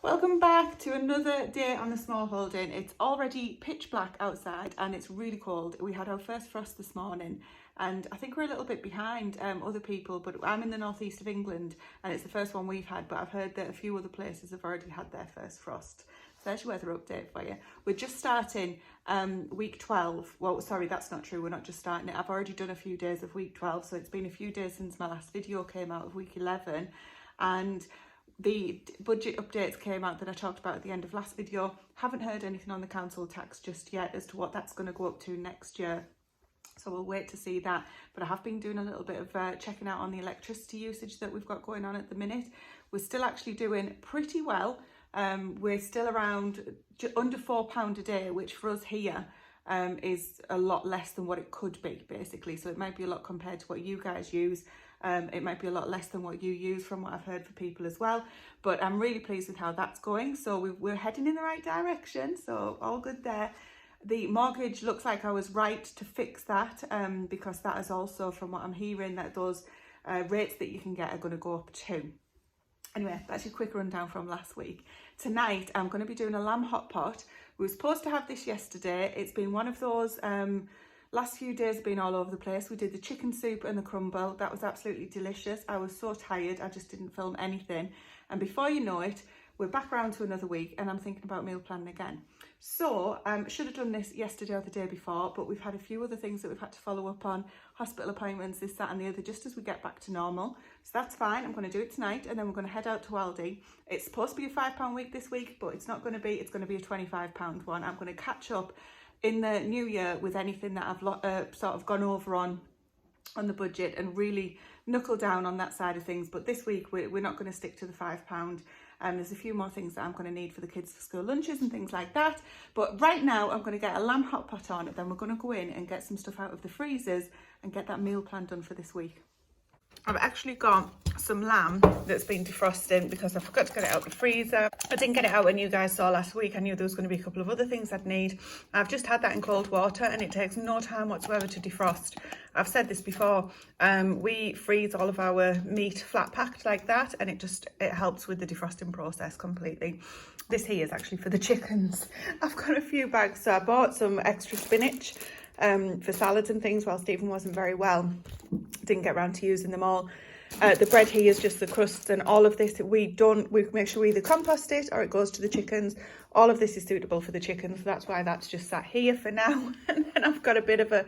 Welcome back to another day on the Smallholding. It's already pitch black outside and it's really cold. We had our first frost this morning and I think we're a little bit behind other people, but I'm in the northeast of England and it's the first one we've had, but I've heard that a few other places have already had their first frost. So there's your weather update for you. We're just starting week 12. Well, sorry, that's not true. We're not just starting it. I've already done a few days of week 12, so it's been a few days since my last video came out of week 11, and the budget updates came out that I talked about at the end of last video. Haven't heard anything on the council tax just yet as to what that's going to go up to next year. So we'll wait to see that. But I have been doing a little bit of checking out on the electricity usage that we've got going on at the minute. We're still actually doing pretty well. We're still around under £4 a day, which for us here is a lot less than what it could be, basically. So it might be a lot compared to what you guys use. It might be a lot less than what you use from what I've heard for people as well, but I'm really pleased with how that's going. So we're heading in the right direction, so all good there. The mortgage looks like I was right to fix that because that is also, from what I'm hearing, that those rates that you can get are going to go up too. Anyway, that's your quick rundown from last week. Tonight I'm going to be doing a lamb hot pot. We were supposed to have this yesterday. It's been one of those last few days have been all over the place. We did the chicken soup and the crumble. That was absolutely delicious. I was so tired, I just didn't film anything. And before you know it, we're back around to another week and I'm thinking about meal planning again. So should have done this yesterday or the day before, but we've had a few other things that we've had to follow up on, hospital appointments, this, that and the other, just as we get back to normal. So that's fine. I'm going to do it tonight and then we're going to head out to Aldi. It's supposed to be a £5 week this week, but it's not going to be. It's going to be a £25 one. I'm going to catch up in the new year with anything that I've sort of gone over on the budget and really knuckle down on that side of things. But this week we're not going to stick to the £5. There's a few more things that I'm going to need for the kids for school lunches and things like that. But right now I'm going to get a lamb hot pot on, and then we're going to go in and get some stuff out of the freezers and get that meal plan done for this week. I've actually got some lamb that's been defrosting because I forgot to get it out of the freezer. I didn't get it out when you guys saw last week. I knew there was going to be a couple of other things I'd need. I've just had that in cold water and it takes no time whatsoever to defrost. I've said this before, we freeze all of our meat flat packed like that, and it helps with the defrosting process completely. This here is actually for the chickens. I've got a few bags, so I bought some extra spinach for salads and things while Stephen wasn't very well. Didn't get around to using them all. The bread here is just the crusts, and all of this we make sure we either compost it or it goes to the chickens. All of this is suitable for the chickens, so that's why that's just sat here for now. And then I've got a bit of a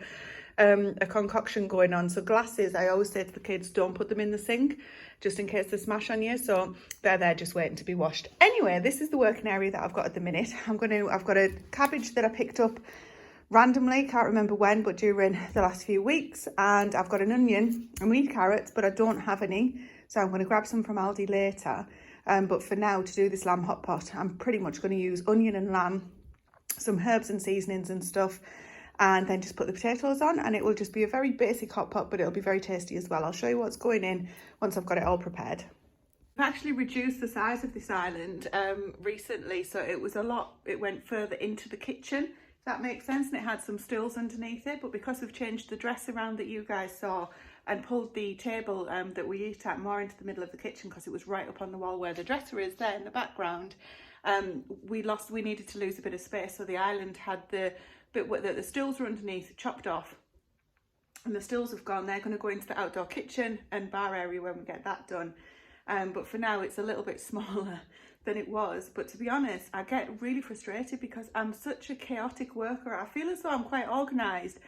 concoction going on. So glasses, I always say to the kids, don't put them in the sink just in case they smash on you, so they're there just waiting to be washed. Anyway, this is the working area that I've got at the minute. I've got a cabbage that I picked up randomly, can't remember when, but during the last few weeks, and I've got an onion and we need carrots, but I don't have any, so I'm going to grab some from Aldi later. But for now, to do this lamb hot pot, I'm pretty much going to use onion and lamb, some herbs and seasonings and stuff, and then just put the potatoes on, and it will just be a very basic hot pot, but it'll be very tasty as well. I'll show you what's going in once I've got it all prepared. I've actually reduced the size of this island recently, so it went further into the kitchen. That makes sense, and it had some stools underneath it, but because we've changed the dress around that you guys saw and pulled the table that we eat at more into the middle of the kitchen because it was right up on the wall where the dresser is there in the background, we needed to lose a bit of space, so the island had the bit where the stools were underneath chopped off, and the stools have gone. They're going to go into the outdoor kitchen and bar area when we get that done, but for now it's a little bit smaller than it was. But to be honest, I get really frustrated because I'm such a chaotic worker. I feel as though I'm quite organised,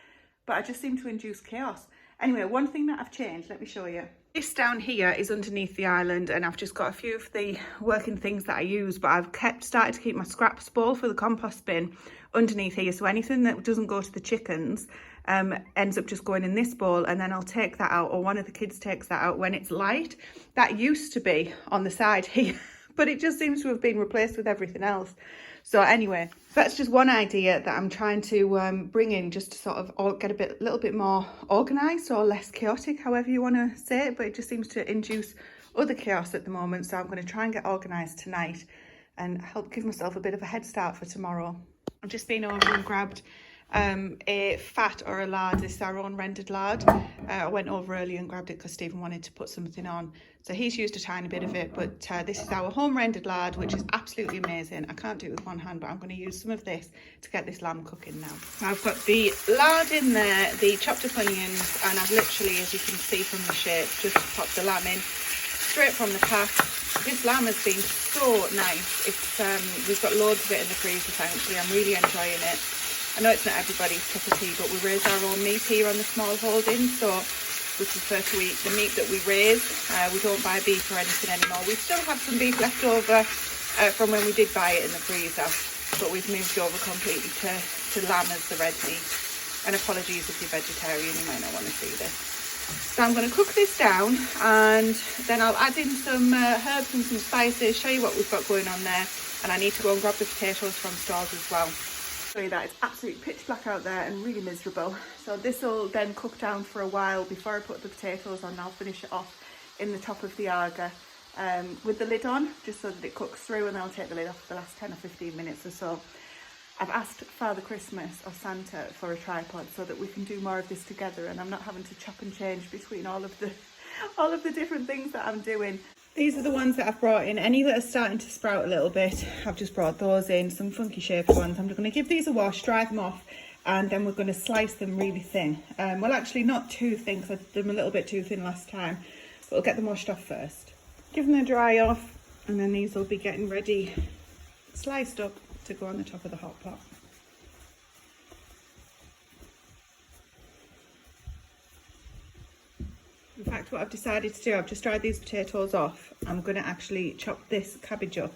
but I just seem to induce chaos. Anyway, one thing that I've changed, let me show you. This down here is underneath the island, and I've just got a few of the working things that I use, but I've started to keep my scraps bowl for the compost bin underneath here, so anything that doesn't go to the chickens ends up just going in this bowl, and then I'll take that out, or one of the kids takes that out when it's light. That used to be on the side here, but it just seems to have been replaced with everything else. So anyway, that's just one idea that I'm trying to bring in, just to sort of get a little bit more organised or less chaotic, however you want to say it, but it just seems to induce other chaos at the moment. So I'm going to try and get organised tonight and help give myself a bit of a head start for tomorrow. I've just been over and grabbed a fat or a lard. This is our own rendered lard. I went over early and grabbed it because Stephen wanted to put something on, so he's used a tiny bit of it, but this is our home rendered lard, which is absolutely amazing. I can't do it with one hand, but I'm going to use some of this to get this lamb cooking now. I've got the lard in there, the chopped up onions, and I've literally, as you can see from the shape, just popped the lamb in straight from the pack. This lamb has been so nice. It's we've got loads of it in the freezer, thankfully. I'm really enjoying it. I know it's not everybody's cup of tea, but we raise our own meat here on the Smallholding, so we prefer to eat the meat that we raise. We don't buy beef or anything anymore. We still have some beef left over from when we did buy it in the freezer, but we've moved over completely to lamb as the red meat. And apologies if you're vegetarian, you might not want to see this. So I'm going to cook this down, and then I'll add in some herbs and some spices, show you what we've got going on there, and I need to go and grab the potatoes from stores as well. Show you that it's absolutely pitch black out there and really miserable. So this will then cook down for a while before I put the potatoes on. I'll finish it off in the top of the Aga with the lid on, just so that it cooks through, and then I'll take the lid off for the last 10 or 15 minutes or so. I've asked Father Christmas or Santa for a tripod so that we can do more of this together, and I'm not having to chop and change between all of the different things that I'm doing. These are the ones that I've brought in. Any that are starting to sprout a little bit, I've just brought those in, some funky shaped ones. I'm going to give these a wash, dry them off, and then we're going to slice them really thin. Well, actually not too thin, because I did them a little bit too thin last time, but we'll get them washed off first. Give them a dry off, and then these will be getting ready, sliced up, to go on the top of the hot pot. In fact, what I've decided to do, I've just dried these potatoes off. I'm going to actually chop this cabbage up.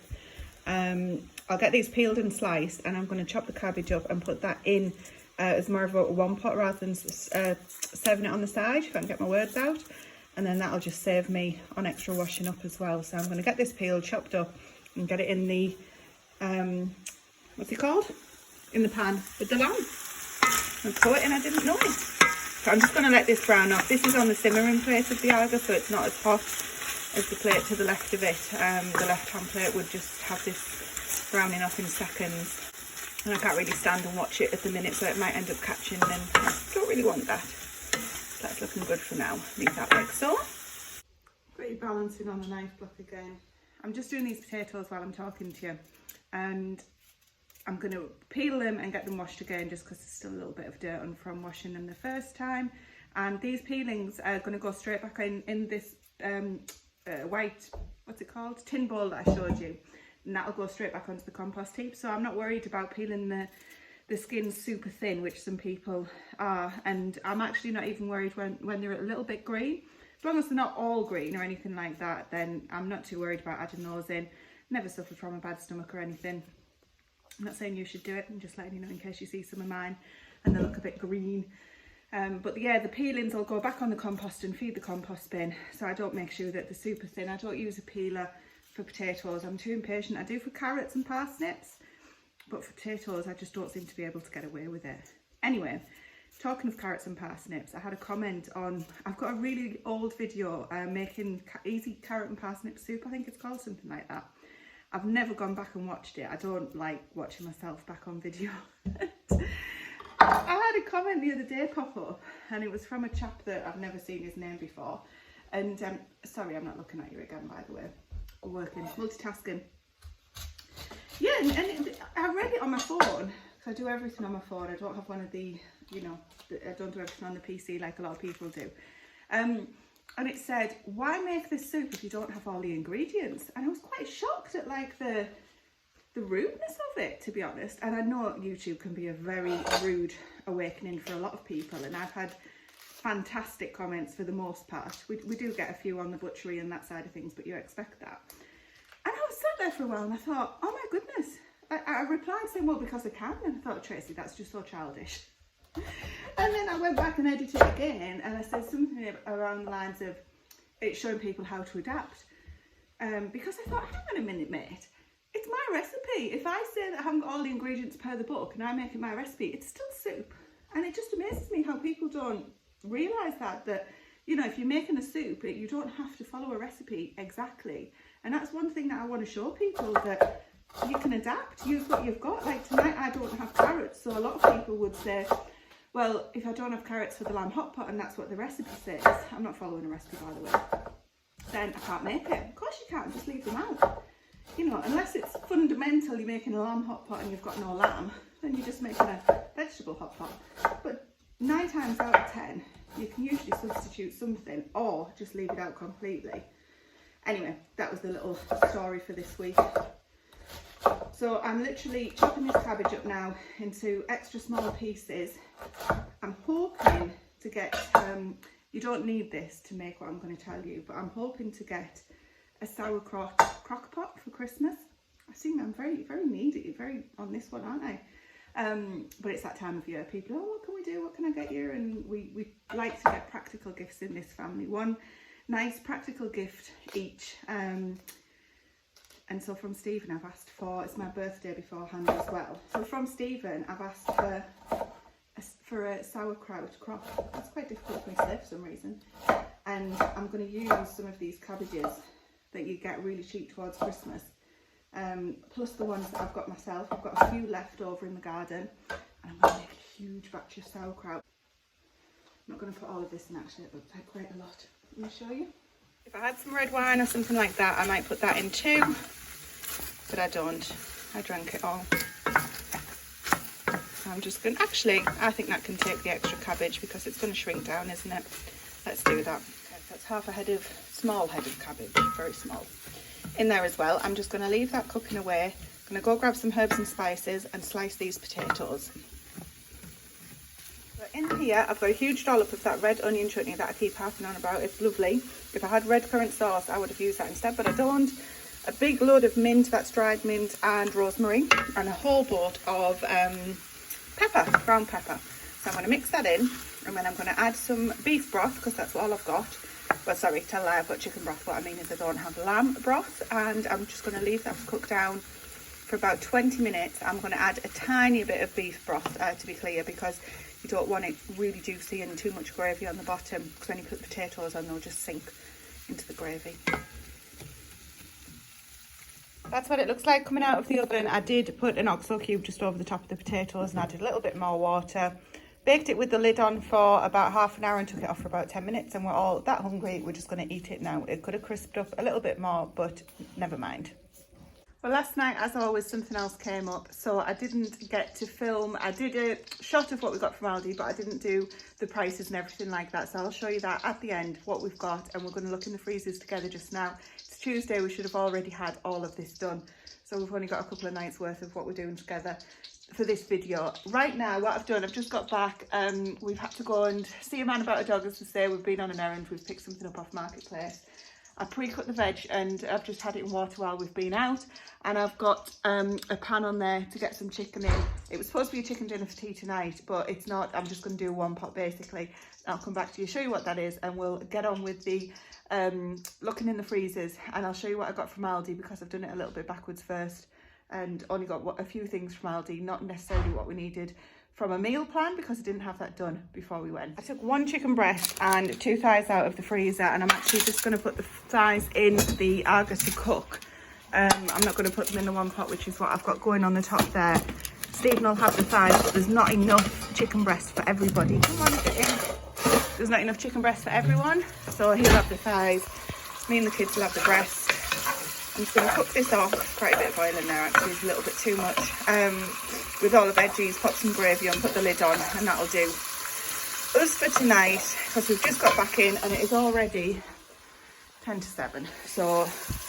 I'll get these peeled and sliced, and I'm going to chop the cabbage up and put that in as more of a one pot rather than serving it on the side, if I can get my words out. And then that'll just save me on extra washing up as well. So I'm going to get this peeled, chopped up, and get it in the what's it called? In the pan with the lamb. I caught it and I didn't know it. So I'm just going to let this brown off. This is on the simmering plate of the Aga, so it's not as hot as the plate to the left of it. The left-hand plate would just have this browning off in seconds. And I can't really stand and watch it at the minute, so it might end up catching, and I don't really want that. That's looking good for now. Leave that like so. Got you balancing on the knife block again. I'm just doing these potatoes while I'm talking to you, and I'm going to peel them and get them washed again, just because there's still a little bit of dirt on from washing them the first time. And these peelings are going to go straight back in this white, what's it called, tin bowl that I showed you, and that'll go straight back onto the compost heap. So I'm not worried about peeling the skin super thin, which some people are, and I'm actually not even worried when they're a little bit green. As long as they're not all green or anything like that, then I'm not too worried about adding those in. Never suffered from a bad stomach or anything. I'm not saying you should do it, I'm just letting you know in case you see some of mine and they look a bit green. But yeah, the peelings will go back on the compost and feed the compost bin, so I don't make sure that they're super thin. I don't use a peeler for potatoes, I'm too impatient. I do for carrots and parsnips, but for potatoes I just don't seem to be able to get away with it. Anyway, talking of carrots and parsnips, I had a comment on, I've got a really old video making easy carrot and parsnip soup, I think it's called, something like that. I've never gone back and watched it. I don't like watching myself back on video. I had a comment the other day pop up, and it was from a chap that I've never seen his name before. And sorry, I'm not looking at you again, by the way. I'm working, multitasking. Yeah, and I read it on my phone, because I do everything on my phone. I don't have one of the, you know, I don't do everything on the PC like a lot of people do. And it said, why make this soup if you don't have all the ingredients? And I was quite shocked at like the rudeness of it, to be honest. And I know YouTube can be a very rude awakening for a lot of people, and I've had fantastic comments for the most part. We do get a few on the butchery and that side of things, but you expect that. And I was sat there for a while and I thought, oh my goodness. I replied saying, well, because I can. And I thought, Tracy, that's just so childish. And then I went back and edited it again, and I said something around the lines of it's showing people how to adapt. Because I thought, hang on a minute, mate, it's my recipe. If I say that I haven't got all the ingredients per the book and I make it my recipe, it's still soup. And it just amazes me how people don't realise that, you know, if you're making a soup, you don't have to follow a recipe exactly. And that's one thing that I want to show people, that you can adapt, use what you've got. Like tonight I don't have carrots, so a lot of people would say, well, if I don't have carrots for the lamb hot pot and that's what the recipe says, I'm not following a recipe by the way, then I can't make it. Of course you can't, just leave them out. You know, unless it's fundamentally making a lamb hot pot and you've got no lamb, then you're just making a vegetable hot pot. But 9 times out of 10, you can usually substitute something or just leave it out completely. Anyway, that was the little story for this week. So I'm literally chopping this cabbage up now into extra small pieces. I'm hoping to get, you don't need this to make what I'm going to tell you, but I'm hoping to get a sauerkraut crock pot for Christmas. I think I'm very needy, very on this one, aren't I? But it's that time of year. People, oh, what can we do? What can I get you? And we like to get practical gifts in this family. One nice practical gift each. And so from Stephen I've asked for, it's my birthday beforehand as well. So from Stephen I've asked for a sauerkraut crock. That's quite difficult for me to say for some reason. And I'm going to use some of these cabbages that you get really cheap towards Christmas. Plus the ones that I've got myself. I've got a few left over in the garden. And I'm going to make a huge batch of sauerkraut. I'm not going to put all of this in actually, it looks like quite a lot. Let me show you. If I had some red wine or something like that, I might put that in too, but I don't. I drank it all. So I'm just going to, actually, I think that can take the extra cabbage because it's going to shrink down, isn't it? Let's do that. Okay, that's half a head of, small head of cabbage, very small. In there as well, I'm just going to leave that cooking away. I'm going to go grab some herbs and spices and slice these potatoes. In here, I've got a huge dollop of that red onion chutney that I keep harping on about. It's lovely. If I had red currant sauce, I would have used that instead, but I don't. A big load of mint, that's dried mint and rosemary, and a whole boat of pepper, brown pepper. So I'm going to mix that in, and then I'm going to add some beef broth, because that's all I've got. Well, sorry, tell a lie, I've got chicken broth. What I mean is I don't have lamb broth, and I'm just going to leave that to cook down for about 20 minutes. I'm going to add a tiny bit of beef broth, to be clear, because you don't want it really juicy and too much gravy on the bottom, because when you put the potatoes on, they'll just sink into the gravy. That's what it looks like coming out of the oven. I did put an oxo cube just over the top of the potatoes and added a little bit more water. Baked it with the lid on for about half an hour and took it off for about 10 minutes, and we're all that hungry, we're just going to eat it now. It could have crisped up a little bit more, but never mind. Well, last night, as always, something else came up, so I didn't get to film. I did a shot of what we got from Aldi, but I didn't do the prices and everything like that, so I'll show you that at the end, what we've got, and we're going to look in the freezers together just now. It's Tuesday, we should have already had all of this done, so we've only got a couple of nights worth of what we're doing together for this video. Right now, what I've done, I've just got back, we've had to go and see a man about a dog, as to say. We've been on an errand, we've picked something up off Marketplace. I pre-cut the veg and I've just had it in water while we've been out, and I've got a pan on there to get some chicken in. It was supposed to be a chicken dinner for tea tonight, but it's not. I'm just going to do one pot basically. I'll come back to you, show you what that is, and we'll get on with the looking in the freezers, and I'll show you what I got from Aldi, because I've done it a little bit backwards first and only got a few things from Aldi, not necessarily what we needed from a meal plan, because I didn't have that done before we went. I took one chicken breast and 2 thighs out of the freezer, and I'm actually just going to put the thighs in the Arga to cook. I'm not going to put them in the one pot, which is what I've got going on the top there. Stephen will have the thighs, but there's not enough chicken breast for everybody. Come on, get in. There's not enough chicken breast for everyone, so he'll have the thighs. Me and the kids will have the breast. I'm just going to cook this off. Quite a bit of oil in there actually, it's a little bit too much. With all the veggies, pop some gravy on, put the lid on, and that'll do us for tonight, because we've just got back in and it is already 10 to 7, so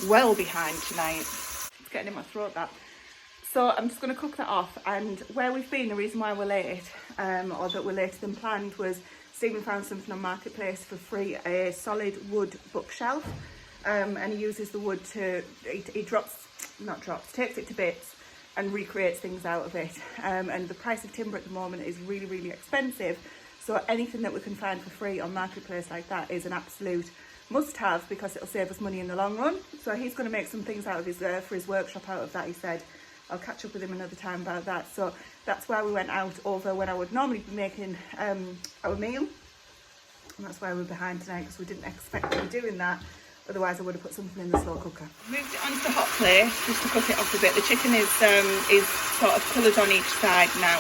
well behind tonight. It's getting in my throat, that. So I'm just going to cook that off, and where we've been, the reason why we're late, or that we're later than planned, was Stephen found something on Marketplace for free, a solid wood bookshelf. And he uses the wood to, he takes it to bits and recreates things out of it. And the price of timber at the moment is really, really expensive. So anything that we can find for free on Marketplace like that is an absolute must-have, because it'll save us money in the long run. So he's going to make some things out of his for his workshop out of that, he said. I'll catch up with him another time about that. So that's why we went out over when I would normally be making our meal. And that's why we're behind tonight, because we didn't expect to be doing that. Otherwise I would have put something in the slow cooker. Moved it onto the hot plate just to cook it off a bit. The chicken is sort of coloured on each side now.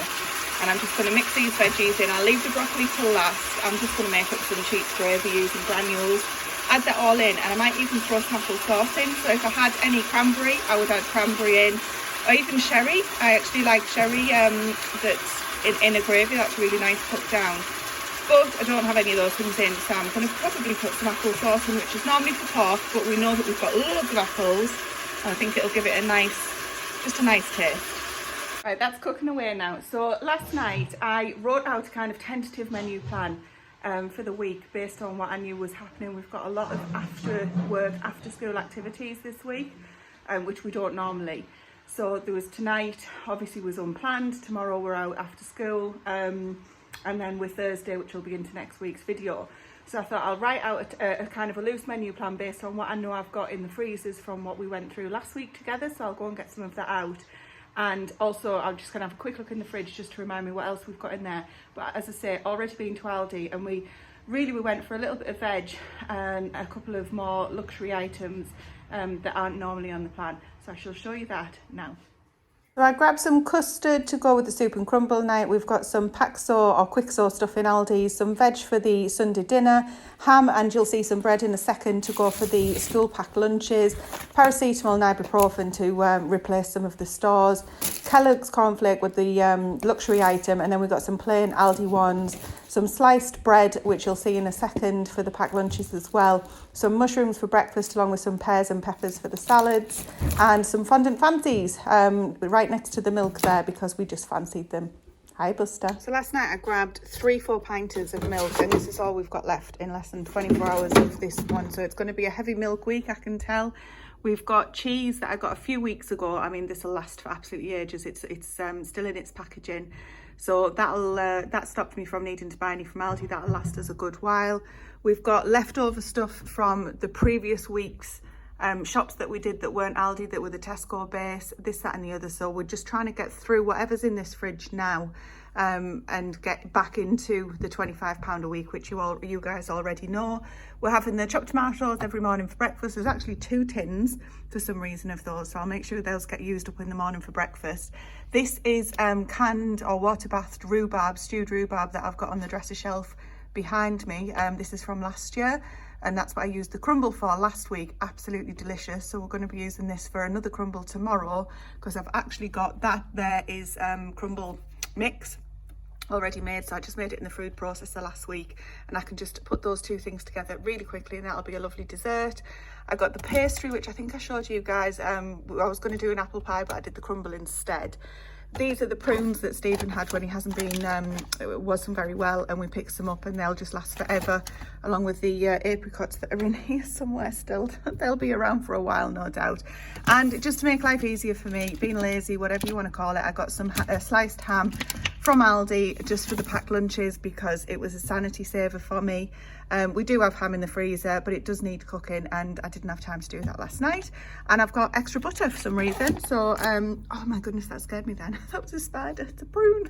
And I'm just going to mix these veggies in. I'll leave the broccoli till last. I'm just going to make up some cheap gravy using granules. Add that all in, and I might even throw some apple sauce in. So if I had any cranberry, I would add cranberry in. Or even sherry. I actually like sherry that's in a gravy. That's really nice cooked down. But I don't have any of those things in, so I'm going to probably put some apple sauce in, which is normally for pork, but we know that we've got loads of apples. And I think it'll give it just a nice taste. Right, that's cooking away now. So last night I wrote out a kind of tentative menu plan for the week based on what I knew was happening. We've got a lot of after work, after school activities this week, which we don't normally. So there was tonight, obviously was unplanned. Tomorrow we're out after school, and then with Thursday, which will be into next week's video. So I thought I'll write out a kind of a loose menu plan based on what I know I've got in the freezers from what we went through last week together. So I'll go and get some of that out. And also I'm just going to have a quick look in the fridge just to remind me what else we've got in there. But as I say, already been to Aldi, and we went for a little bit of veg and a couple of more luxury items that aren't normally on the plan. So I shall show you that now. So I grabbed some custard to go with the soup and crumble night. We've got some pack-saw or quick-saw stuff in Aldi, some veg for the Sunday dinner, ham, and you'll see some bread in a second to go for the school pack lunches, paracetamol and ibuprofen to replace some of the stores, Kellogg's cornflake with the luxury item, and then we've got some plain Aldi ones, some sliced bread, which you'll see in a second for the packed lunches as well, some mushrooms for breakfast along with some pears and peppers for the salads, and some fondant fancies right next to the milk there because we just fancied them. Hi Buster. So last night I grabbed 3-4 pinters of milk, and this is all we've got left in less than 24 hours of this one, so it's going to be a heavy milk week, I can tell. We've got cheese that I got a few weeks ago. I mean, this will last for absolutely ages. It's still in its packaging. So that stopped me from needing to buy any from Aldi. That'll last us a good while. We've got leftover stuff from the previous week's shops that we did that weren't Aldi, that were the Tesco base, this, that and the other. So we're just trying to get through whatever's in this fridge now and get back into the £25 a week, which you guys already know. We're having the chopped tomatoes every morning for breakfast. There's actually 2 tins for some reason of those, so I'll make sure those get used up in the morning for breakfast. This is canned or water bathed rhubarb, stewed rhubarb that I've got on the dresser shelf behind me. This is from last year, and that's what I used the crumble for last week. Absolutely delicious. So we're going to be using this for another crumble tomorrow, because I've actually got that there is crumble mix already made. So I just made it in the food processor last week, and I can just put those 2 things together really quickly, and that'll be a lovely dessert. I got the pastry, which I think I showed you guys. I was going to do an apple pie, but I did the crumble instead. These are the prunes that Stephen had when he wasn't very well, and we picked some up, and they'll just last forever, along with the apricots that are in here somewhere still. They'll be around for a while, no doubt. And just to make life easier for me, being lazy, whatever you want to call it, I got some sliced ham from Aldi just for the packed lunches because it was a sanity saver for me. We do have ham in the freezer, but it does need cooking, and I didn't have time to do that last night. And I've got extra butter for some reason. So, oh my goodness, that scared me then. That was a spider, it's a prune.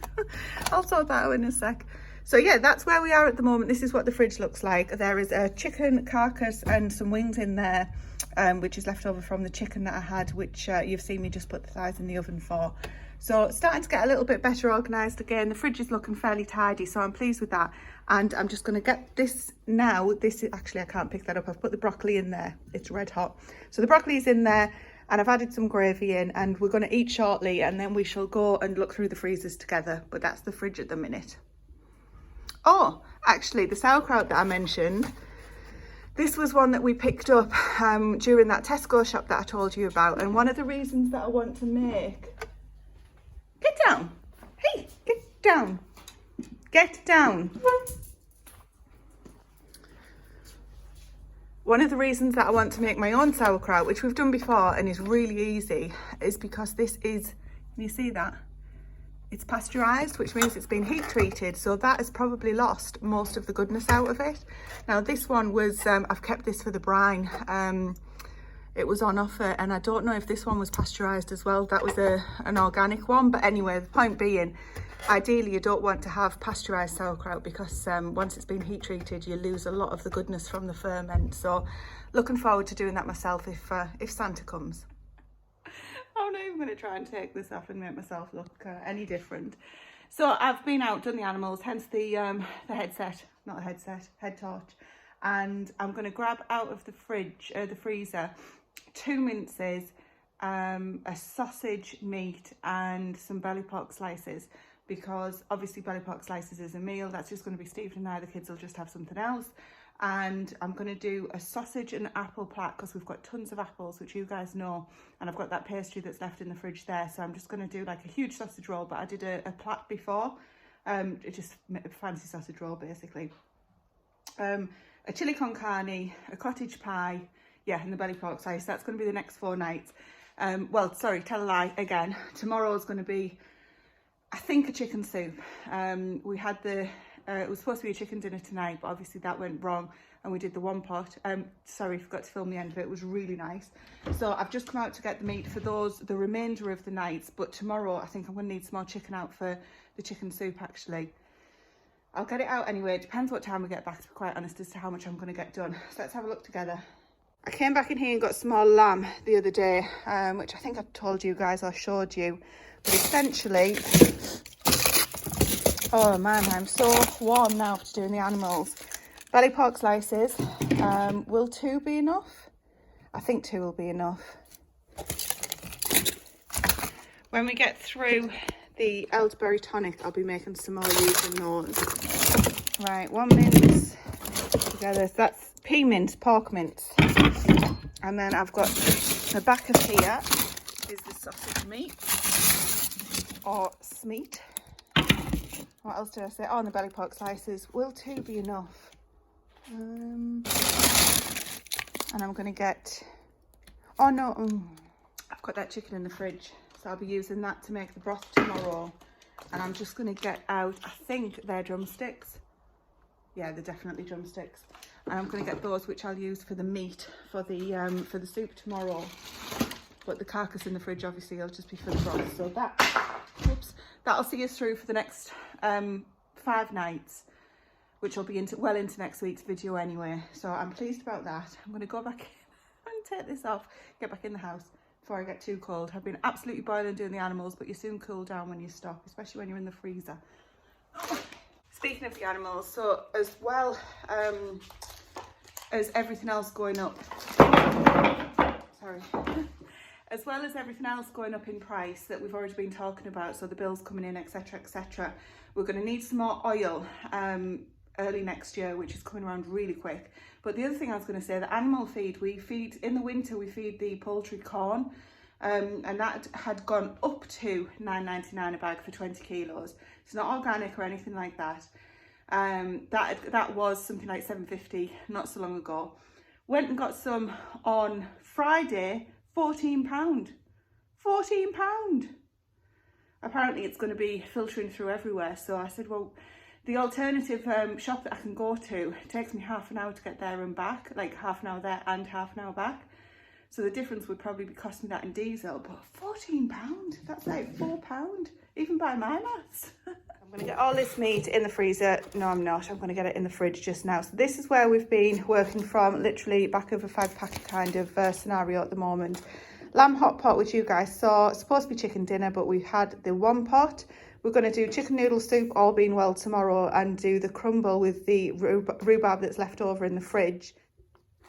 I'll sort that out in a sec. So yeah, that's where we are at the moment. This is what the fridge looks like. There is a chicken carcass and some wings in there, which is left over from the chicken that I had, which you've seen me just put the thighs in the oven for. So starting to get a little bit better organised again. The fridge is looking fairly tidy, so I'm pleased with that. And I'm just going to get this now. This is actually, I can't pick that up. I've put the broccoli in there. It's red hot. So the broccoli is in there, and I've added some gravy in, and we're going to eat shortly, and then we shall go and look through the freezers together. But that's the fridge at the minute. Oh, actually, the sauerkraut that I mentioned, this was one that we picked up during that Tesco shop that I told you about. And one of the reasons that I want to make... Get down. Hey, get down. Get down. One of the reasons that I want to make my own sauerkraut, which we've done before and is really easy, is because this is, can you see that? It's pasteurised, which means it's been heat treated. So that has probably lost most of the goodness out of it. Now this one was, I've kept this for the brine. It was on offer, and I don't know if this one was pasteurised as well. That was an organic one, but anyway, the point being, Ideally, you don't want to have pasteurised sauerkraut because once it's been heat treated, you lose a lot of the goodness from the ferment. So looking forward to doing that myself if Santa comes. I'm not even going to try and take this off and make myself look any different. So I've been out, done the animals, hence the headset, not a headset, head torch. And I'm going to grab out of the freezer, 2 minces, a sausage meat and some belly pork slices, because obviously belly pork slices is a meal. That's just going to be Stephen and I. The kids will just have something else. And I'm going to do a sausage and apple plat because we've got tons of apples, which you guys know, and I've got that pastry that's left in the fridge there. So I'm just going to do like a huge sausage roll, but I did a plat before, just a fancy sausage roll basically. A chili con carne, a cottage pie, yeah, and the belly pork slice. That's going to be the next 4 nights. Well, sorry, tell a lie again. Tomorrow's going to be, I think, a chicken soup. We had it was supposed to be a chicken dinner tonight, but obviously that went wrong and we did the one pot. Sorry, forgot to film the end of it. It was really nice. So I've just come out to get the meat for the remainder of the nights, but tomorrow I think I'm going to need some more chicken out for the chicken soup actually. I'll get it out anyway. It depends what time we get back, to be quite honest, as to how much I'm going to get done. So let's have a look together. I came back in here and got small lamb the other day, which I think I told you guys or showed you. But essentially, oh man, I'm so warm now after doing the animals. Belly pork slices, will 2 be enough? I think 2 will be enough. When we get through the elderberry tonic, I'll be making some more using those. Right, 1 mince together. So that's pea mince, pork mince. And then I've got the back of here is the sausage meat or smeat. What else did I say? Oh, and the belly pork slices. Will 2 be enough? And I'm going to get... Oh, no. I've got that chicken in the fridge. So I'll be using that to make the broth tomorrow. And I'm just going to get out, I think they're drumsticks. Yeah, they're definitely drumsticks. And I'm going to get those, which I'll use for the meat for the soup tomorrow. But the carcass in the fridge, obviously, will just be for the broth. So that'll see us through for the next 5 nights, which will be well into next week's video anyway. So I'm pleased about that. I'm going to go back and take this off, get back in the house before I get too cold. I've been absolutely boiling doing the animals, but you soon cool down when you stop, especially when you're in the freezer. Speaking of the animals, so as well as everything else going up, as well as everything else going up in price that we've already been talking about, so the bills coming in, etc, etc, we're going to need some more oil early next year, which is coming around really quick. But the other thing I was going to say, the animal feed, we feed in the winter, we feed the poultry corn, and that had gone up to £9.99 a bag for 20 kilos. It's not organic or anything like that. That was something like £7.50 not so long ago. Went and got some on Friday, £14. £14. Apparently it's going to be filtering through everywhere. So I said, well, the alternative shop that I can go to, it takes me half an hour to get there and back, like half an hour there and half an hour back. So the difference would probably be costing that in diesel, but £14, that's like £4, even by my maths. I'm going to get all this meat in the freezer. No, I'm not. I'm going to get it in the fridge just now. So this is where we've been working from, literally back of a 5-pack kind of scenario at the moment. Lamb hot pot, which you guys saw, it's supposed to be chicken dinner, but we've had the 1 pot. We're going to do chicken noodle soup, all being well, tomorrow, and do the crumble with the rhubarb that's left over in the fridge.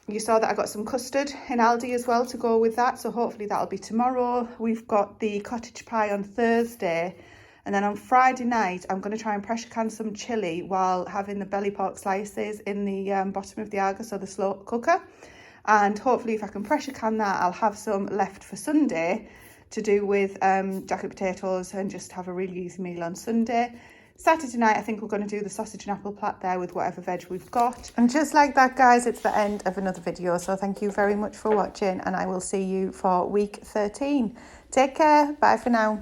You saw that I got some custard in Aldi as well to go with that, so hopefully that'll be tomorrow. We've got the cottage pie on Thursday, and then on Friday night I'm going to try and pressure can some chilli while having the belly pork slices in the bottom of the Argos or the slow cooker. And hopefully if I can pressure can that, I'll have some left for Sunday to do with jacket potatoes and just have a really easy meal on Sunday. Saturday night, I think we're going to do the sausage and apple plat there with whatever veg we've got. And just like that, guys, it's the end of another video. So thank you very much for watching, and I will see you for week 13. Take care. Bye for now.